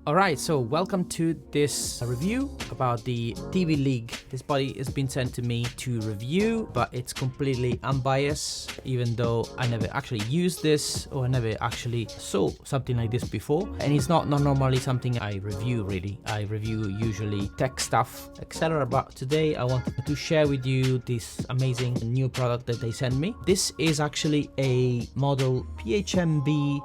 Alright, so welcome to this review about the Tbleague. This body has been sent to me to review, but it's completely unbiased, even though I never actually used this or I never actually saw something like this before. And it's not normally something I review really. I review usually tech stuff, etc. But today I wanted to share with you this amazing new product that they sent me. This is actually a model PHMB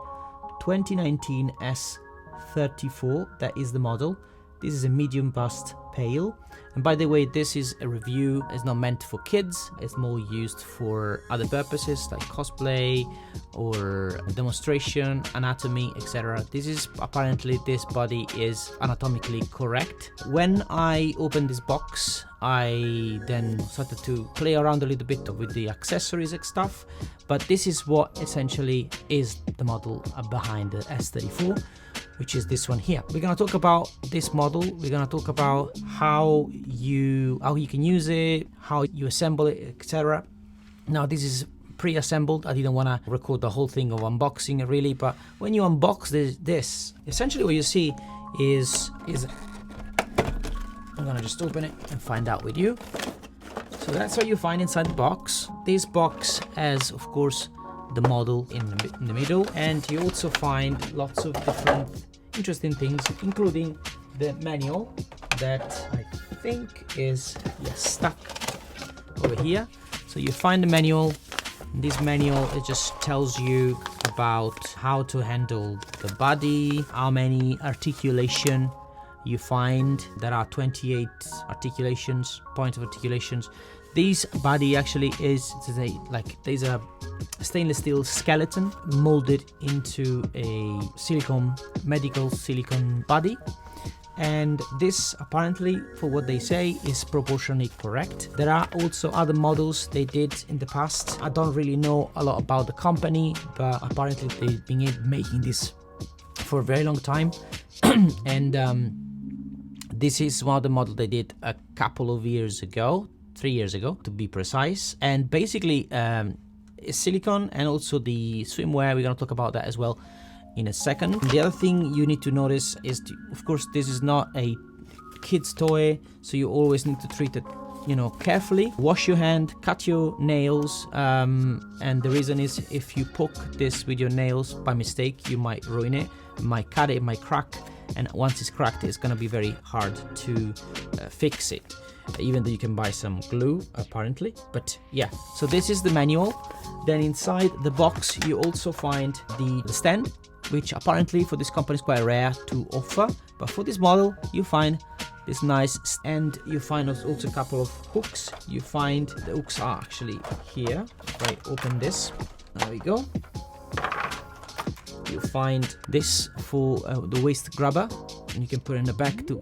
2019 S34, that is the model. This is a medium bust pail, and by the way, this is a review. It's not meant for kids, it's more used for other purposes like cosplay or demonstration, anatomy, etc. This is apparently, this body is anatomically correct. When I opened this box, I then started to play around a little bit with the accessories and stuff, but this is what essentially is the model behind the S34, which is this one here. We're gonna talk about this model. We're gonna talk about how you can use it, how you assemble it, etc. Now this is pre-assembled. I didn't want to record the whole thing of unboxing really, but when you unbox this essentially what you see is I'm gonna just open it and find out with you. So that's what you find inside the box. This box has, of course, the model in the middle, and you also find lots of different interesting things, including the manual that I think is stuck over here. So you find the manual. This manual, it just tells you about how to handle the body, how many articulation you find. There are 28 articulations, points of articulations. This body actually is there's a stainless steel skeleton molded into a medical silicone body, and this apparently, for what they say, is proportionally correct. There are also other models they did in the past. I don't really know a lot about the company, but apparently they've been making this for a very long time. And this is one of the models they did a couple of years ago, 3 years ago to be precise. And basically it's silicone, and also the swimwear, we're going to talk about that as well in a second. The other thing you need to notice is, of course, this is not a kid's toy, so you always need to treat it, carefully. Wash your hand, cut your nails, and the reason is if you poke this with your nails by mistake, you might ruin it, might cut it, might crack, and once it's cracked, it's going to be very hard to fix it, even though you can buy some glue apparently. But yeah, so this is the manual. Then inside the box you also find the stand, which apparently for this company is quite rare to offer, but for this model you find this nice, and you find also a couple of hooks. You find the hooks are actually here. If I open this, there we go. You find this for the waist grabber, and you can put it in the back to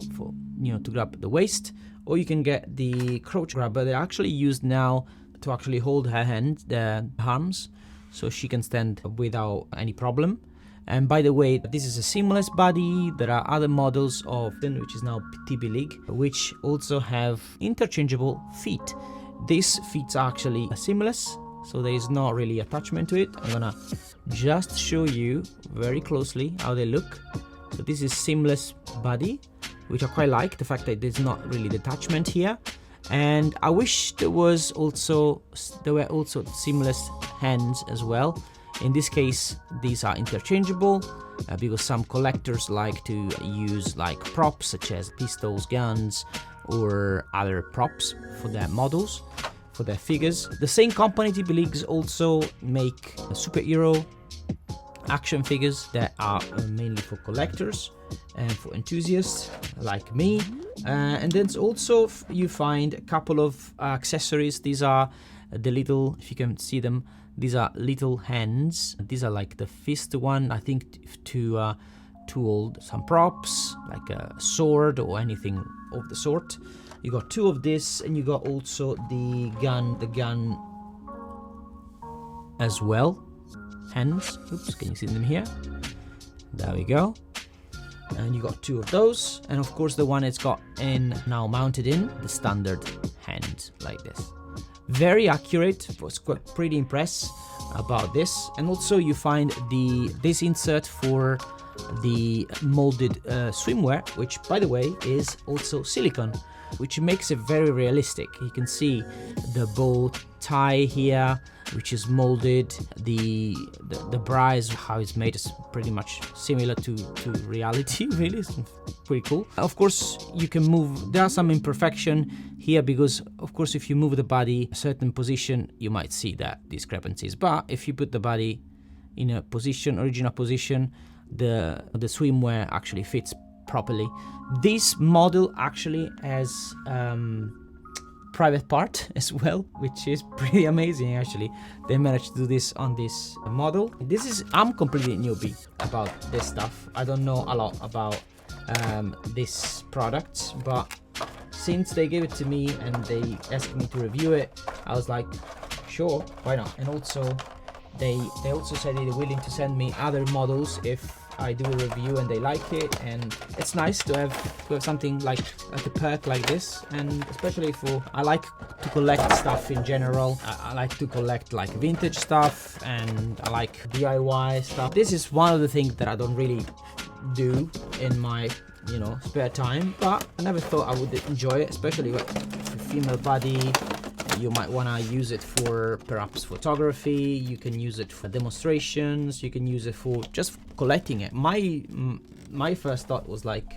grab the waist, or you can get the crotch grabber. They're actually used now to actually hold her hand, the arms, so she can stand without any problem. And by the way, this is a seamless body. There are other models of Phicen, which is now Tbleague, which also have interchangeable feet. These feet are actually seamless, so there is not really attachment to it. I'm gonna just show you very closely how they look. So this is seamless body, which I quite like, the fact that there's not really detachment here. And I wish there were also seamless hands as well. In this case, these are interchangeable because some collectors like to use props such as pistols, guns, or other props for their models, for their figures. The same company, Tbleague, also make superhero action figures that are mainly for collectors and for enthusiasts like me. And then also you find a couple of accessories. These are the little, if you can see them, these are little hands. These are like the fist one, I think, to hold some props like a sword or anything of the sort. You got two of this, and you got also the gun as well. Hands. Oops, can you see them here? There we go. And you got two of those, and of course the one it's got now mounted in the standard hand like this. Very accurate. Was pretty impressed about this. And also you find this insert for the molded swimwear, which by the way is also silicone, which makes it very realistic. You can see the bow tie here, which is molded. The bra is how it's made is pretty much similar to reality. Really, it's pretty cool. Of course, you can move. There are some imperfection here because, of course, if you move the body a certain position, you might see that discrepancies. But if you put the body in a position, original position, the swimwear actually fits properly. This model actually has private part as well, which is pretty amazing. Actually, they managed to do this on this model. I'm completely newbie about this stuff. I don't know a lot about this product, but since they gave it to me and they asked me to review it, I was like, sure, why not? And also they also said they're willing to send me other models if I do a review and they like it, and it's nice to have something like a perk like this. And especially I like to collect stuff in general. I like to collect like vintage stuff, and I like DIY stuff. This is one of the things that I don't really do in my spare time, but I never thought I would enjoy it, especially with a female body. You might want to use it for perhaps photography. You can use it for demonstrations. You can use it for just collecting it. My first thought was like,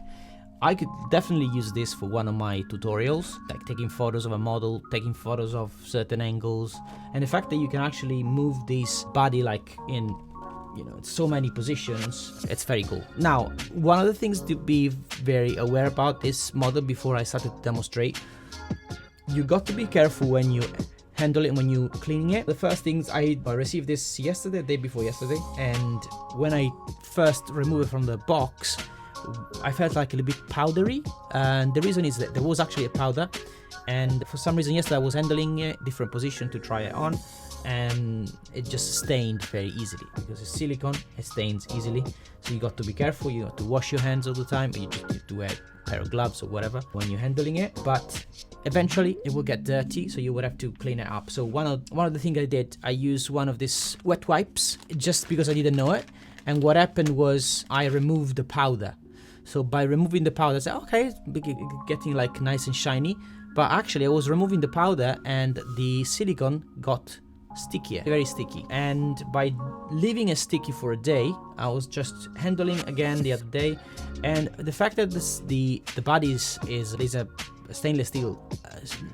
I could definitely use this for one of my tutorials, like taking photos of a model, taking photos of certain angles, and the fact that you can actually move this body like in so many positions, it's very cool. Now, one of the things to be very aware about this model before I started to demonstrate, you got to be careful when you handle it, when you cleaning it. The first things, I received this yesterday, the day before yesterday, and when I first removed it from the box, I felt like a little bit powdery, and the reason is that there was actually a powder, and for some reason yesterday I was handling it different position to try it on, and it just stained very easily because it's silicone. It stains easily, so you got to be careful. You got to wash your hands all the time, but you just need to wear a pair of gloves or whatever when you're handling it. But eventually it will get dirty, so you would have to clean it up. So one of the things I did, I used one of these wet wipes just because I didn't know it, and what happened was I removed the powder. So by removing the powder, I said, okay, it's getting like nice and shiny, but actually I was removing the powder and the silicone got stickier, very sticky. And by leaving it sticky for a day, I was just handling again the other day, and the fact that the body is a stainless steel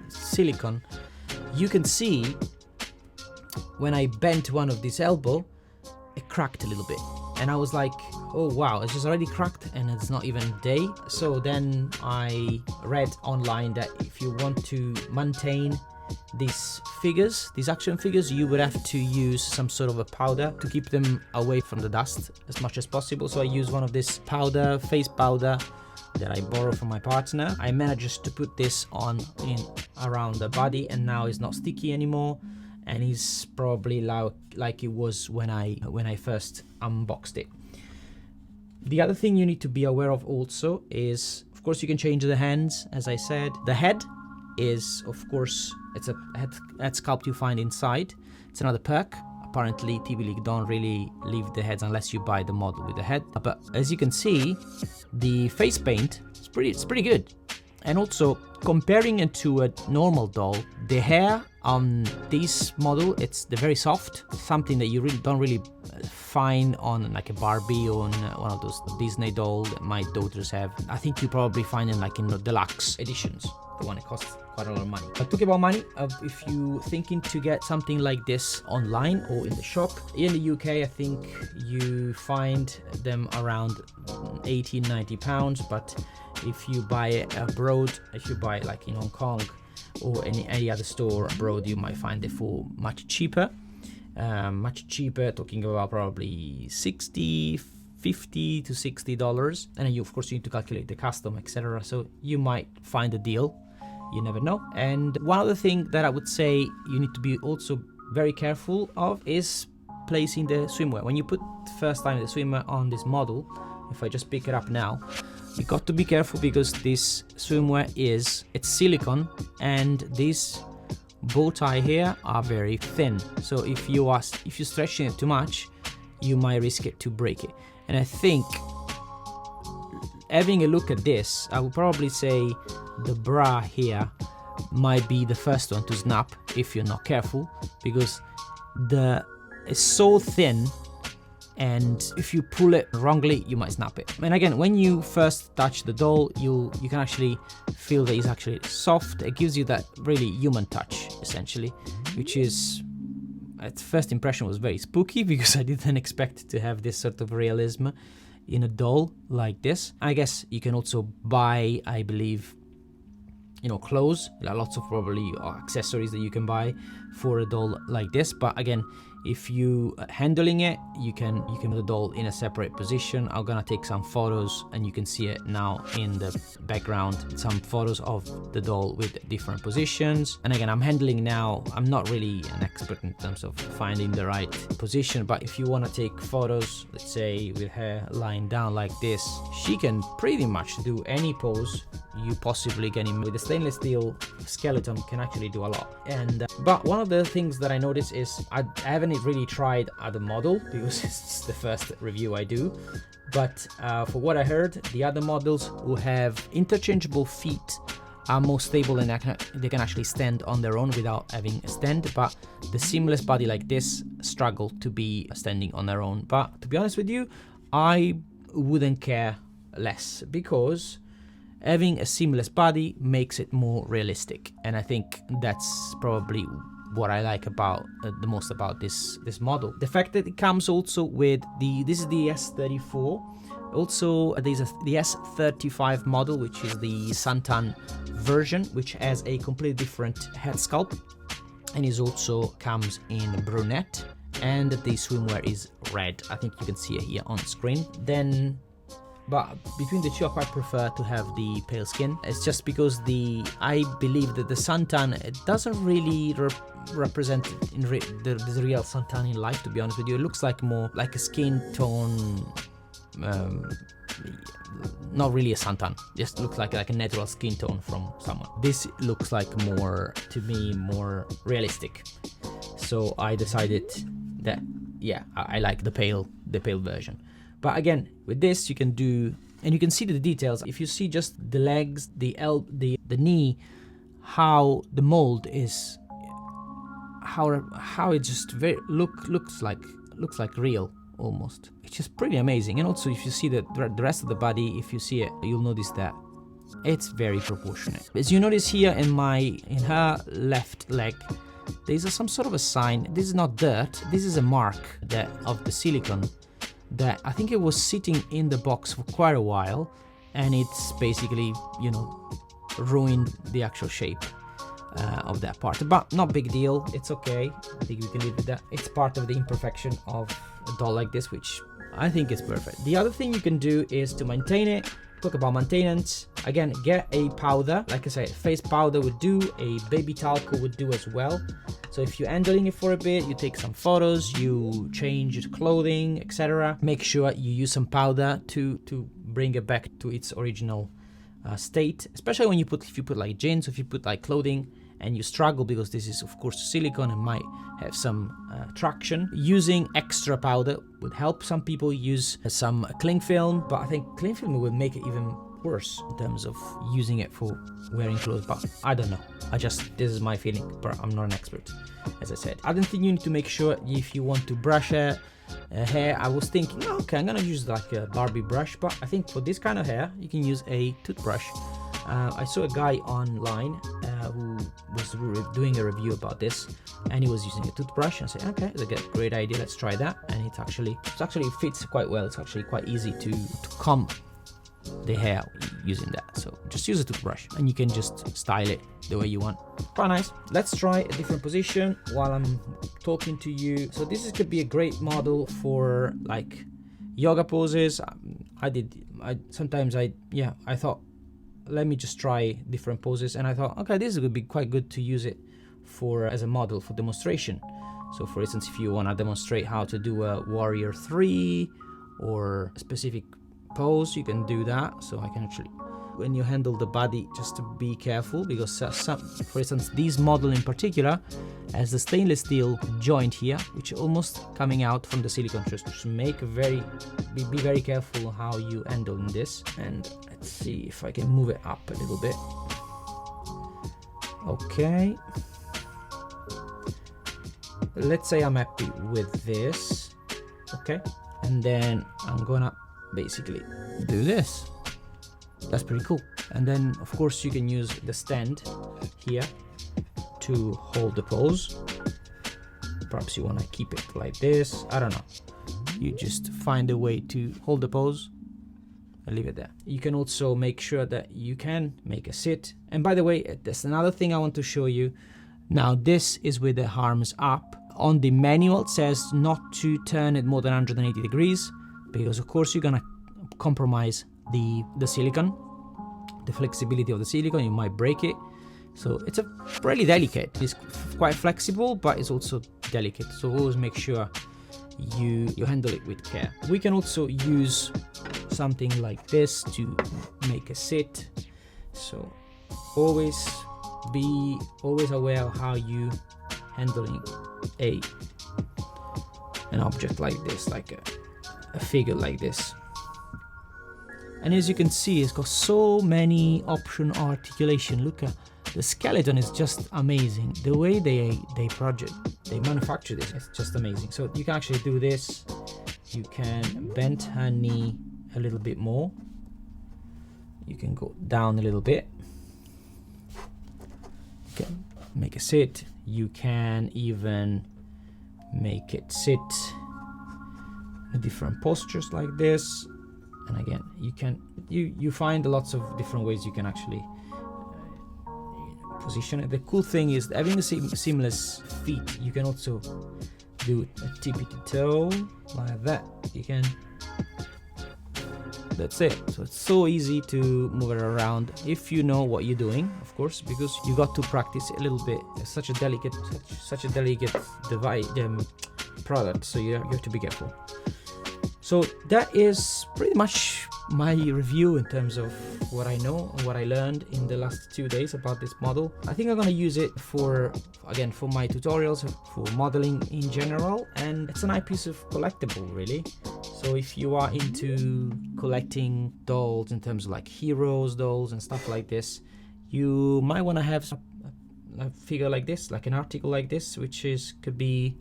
silicone, you can see when I bent one of this elbow, it cracked a little bit, and I was like, oh wow, it's just already cracked and it's not even a day. So then I read online that if you want to maintain these figures, these action figures, you would have to use some sort of a powder to keep them away from the dust as much as possible. So I use one of this face powder that I borrowed from my partner. I managed to put this on around the body, and now it's not sticky anymore, and it's probably like it was when I first unboxed it. The other thing you need to be aware of also is, of course, you can change the hands, as I said. The head is, of course, it's a head sculpt you find inside. It's another perk. Apparently Tbleague don't really leave the heads unless you buy the model with the head, but as you can see, the face paint is pretty good. And also, comparing it to a normal doll, the hair on this model, they're very soft, something that you don't really find on like a Barbie or on one of those Disney dolls that my daughters have. I think you probably find them like in the deluxe editions, the one that costs quite a lot of money. But talking about money, if you're thinking to get something like this online or in the shop, in the UK, I think you find them around £80-90, but if you buy it abroad, if you buy it like in Hong Kong or any other store abroad, you might find it for much cheaper, talking about probably $50 to $60, and then of course you need to calculate the custom, etc. So you might find a deal, you never know. And one other thing that I would say you need to be also very careful of is placing the swimwear. When you put the first time the swimwear on this model, if I just pick it up now, you got to be careful because this swimwear it's silicone, and these bow tie here are very thin. So if you're stretching it too much, you might risk it to break it. And I think having a look at this, I would probably say the bra here might be the first one to snap if you're not careful, because it's so thin, and if you pull it wrongly, you might snap it. And again, when you first touch the doll, you can actually feel that it's actually soft. It gives you that really human touch, essentially, which is, at first impression, was very spooky, because I didn't expect to have this sort of realism in a doll like this. I guess you can also buy, I believe, clothes. There are lots of probably accessories that you can buy for a doll like this. But again, if you handling it, you can put the doll in a separate position. I'm gonna take some photos, and you can see it now in the background, some photos of the doll with different positions. And again, I'm handling now. I'm not really an expert in terms of finding the right position, but if you want to take photos, let's say with her lying down like this, she can pretty much do any pose you possibly can. With the stainless steel skeleton, can actually do a lot. And but one of the things that I noticed is I haven't really tried other model, because it's the first review I do, but for what I heard, the other models who have interchangeable feet are more stable, and they can actually stand on their own without having a stand. But the seamless body like this struggle to be standing on their own. But to be honest with you, I wouldn't care less, because having a seamless body makes it more realistic, and I think that's probably what I like about the most about this model. The fact that it comes also with this is the S34. Also, there's the S35 model, which is the Santan version, which has a completely different head sculpt, and is also comes in brunette, and the swimwear is red. I think you can see it here on screen. But between the two, I quite prefer to have the pale skin. It's just because I believe that the Santan, it doesn't really represent the real Santan in life, to be honest with you. It looks like more like a skin tone, not really a Santan, just looks like a natural skin tone from someone. This looks like more, to me, more realistic. So I decided that, yeah, I like the pale version. But again, with this, you can do, and you can see the details. If you see just the legs, the knee, how the mold is, how it just looks like real almost. It's just pretty amazing. And also, if you see the rest of the body, if you see it, you'll notice that it's very proportionate. As you notice here in her left leg, there's some sort of a sign. This is not dirt. This is a mark of the silicone, that I think it was sitting in the box for quite a while, and it's basically, ruined the actual shape of that part. But not big deal, it's okay. I think we can live with that. It's part of the imperfection of a doll like this, which I think is perfect. The other thing you can do is to maintain it. Talk about maintenance. Again, get a powder. Like I said, face powder would do, a baby talc would do as well. So if you're handling it for a bit, you take some photos, you change your clothing, etc. Make sure you use some powder to bring it back to its original state. Especially when if you put like jeans, if you put like clothing, and you struggle because this is of course silicone and might have some traction. Using extra powder would help. Some people use some cling film, but I think cling film would make it even worse in terms of using it for wearing clothes. But I don't know. This is my feeling, but I'm not an expert, as I said. I don't think you need to make sure if you want to brush hair. I was thinking, okay, I'm gonna use like a Barbie brush, but I think for this kind of hair, you can use a toothbrush. I saw a guy online who was doing a review about this, and he was using a toothbrush, and I said, okay, it's a great idea, let's try that. And it actually fits quite well. It's actually quite easy to comb the hair using that. So just use a toothbrush and you can just style it the way you want. Quite nice. Let's try a different position while I'm talking to you. So this could be a great model for like yoga poses. I thought, let me just try different poses, and I thought, okay, this would be quite good to use it for as a model for demonstration. So for instance, if you want to demonstrate how to do a warrior 3 or a specific pose, you can do that. So I can actually, when you handle the body, just to be careful, because for instance, this model in particular has the stainless steel joint here, which is almost coming out from the silicone. Just be very careful how you handle this. And let's see if I can move it up a little bit. Okay. Let's say I'm happy with this. Okay. And then I'm gonna basically do this. That's pretty cool. And then of course you can use the stand here to hold the pose. Perhaps you want to keep it like this, I don't know. You just find a way to hold the pose and leave it there. You can also make sure that you can make a sit. And by the way, there's another thing I want to show you. Now this is with the arms up. On the manual it says not to turn it more than 180 degrees, because of course you're gonna compromise the silicone, the flexibility of the silicone. You might break it. So it's a really delicate. It's quite flexible, but it's also delicate. So always make sure you handle it with care. We can also use something like this to make a sit. So always be aware of how you handling an object like this, like a figure like this. And as you can see, it's got so many option articulation. Look at the skeleton, is just amazing. The way they manufacture this, it's just amazing. So you can actually do this. You can bend her knee a little bit more. You can go down a little bit. You can make a sit. You can even make it sit in different postures like this. And again, you find lots of different ways you can actually position it. The cool thing is having the seamless feet. You can also do a tippy toe like that. You can. That's it. So it's so easy to move it around if you know what you're doing, of course, because you got to practice a little bit. It's such a delicate device, product. So you have to be careful. So that is pretty much my review in terms of what I know and what I learned in the last 2 days about this model. I think I'm gonna use it for my tutorials, for modeling in general, and it's a nice piece of collectible, really. So if you are into collecting dolls in terms of like heroes dolls and stuff like this, you might want to have a figure like this, like an article like this, which could be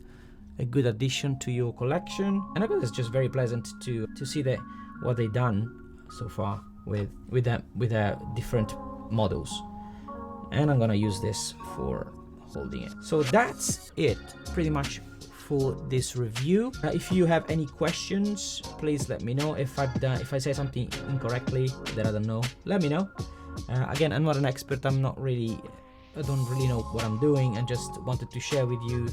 a good addition to your collection. And I guess it's just very pleasant to see that what they've done so far with their different models. And I'm gonna use this for holding it. So that's it pretty much for this review. If you have any questions, please let me know. If I say something incorrectly that I don't know, let me know. Again, I'm not an expert. I don't really know what I'm doing, and just wanted to share with you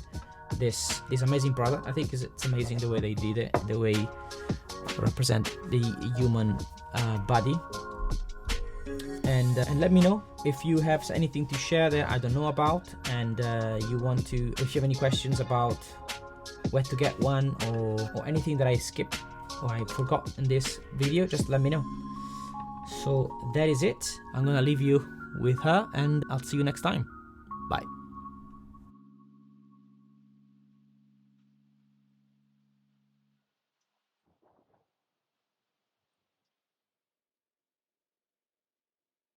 this amazing product. I think it's amazing the way they did it, the way they represent the human body. And let me know if you have anything to share that I don't know about, and if you have any questions about where to get one, or anything that I skipped or I forgot in this video, just let me know. So that is it. I'm gonna leave you with her, and I'll see you next time. Bye.